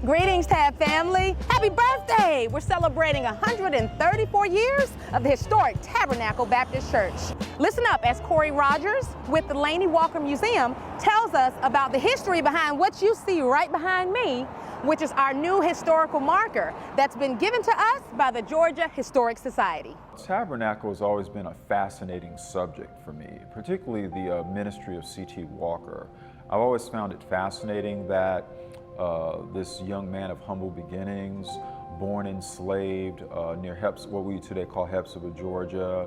Greetings, Tab family. Happy birthday! We're celebrating 134 years of the historic Tabernacle Baptist Church. Listen up as Corey Rogers with the C.T.Walker Museum tells us about the history behind what you see right behind me, which is our new historical marker that's been given to us by the Georgia Historic Society. Tabernacle has always been a fascinating subject for me, particularly the ministry of C.T.Walker. I've always found it fascinating that this young man of humble beginnings, born enslaved near what we today call Hepzibah, Georgia,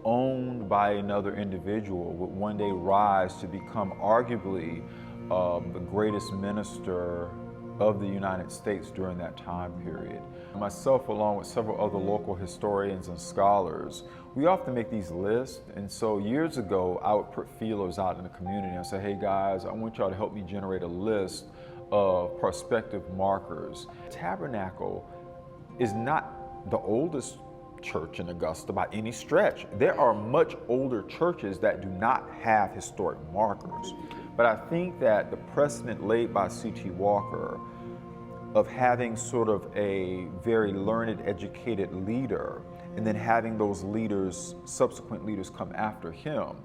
owned by another individual, would one day rise to become arguably the greatest minister of the United States during that time period. Myself, along with several other local historians and scholars, we often make these lists, and so years ago I would put feelers out in the community and say, hey guys, I want y'all to help me generate a list of prospective markers. Tabernacle is not the oldest church in Augusta by any stretch. There are much older churches that do not have historic markers. But I think that the precedent laid by C.T.Walker of having sort of a very learned, educated leader, and then having those leaders, subsequent leaders come after him,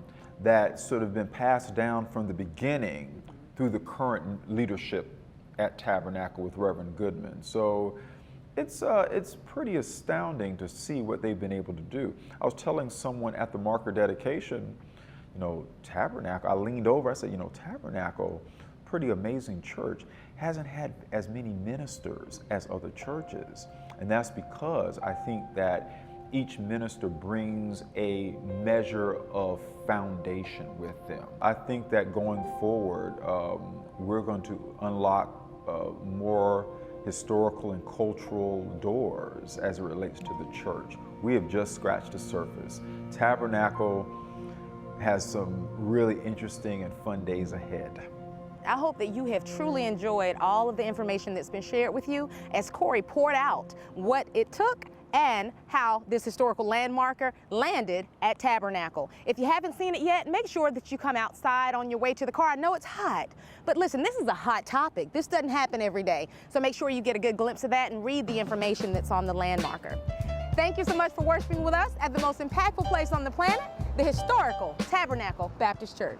that sort of been passed down from the beginning through the current leadership at Tabernacle with Reverend Goodman. So it's pretty astounding to see what they've been able to do. I was telling someone at the marker dedication, Tabernacle, I leaned over, I said, Tabernacle, pretty amazing church, hasn't had as many ministers as other churches. And that's because I think that each minister brings a measure of foundation with them. I think that going forward, we're going to unlock more historical and cultural doors as it relates to the church. We have just scratched the surface. Tabernacle has some really interesting and fun days ahead. I hope that you have truly enjoyed all of the information that's been shared with you as Corey poured out what it took and how this historical landmarker landed at Tabernacle. If you haven't seen it yet, make sure that you come outside on your way to the car. I know it's hot, but listen, this is a hot topic. This doesn't happen every day. So make sure you get a good glimpse of that and read the information that's on the landmarker. Thank you so much for worshiping with us at the most impactful place on the planet, the historical Tabernacle Baptist Church.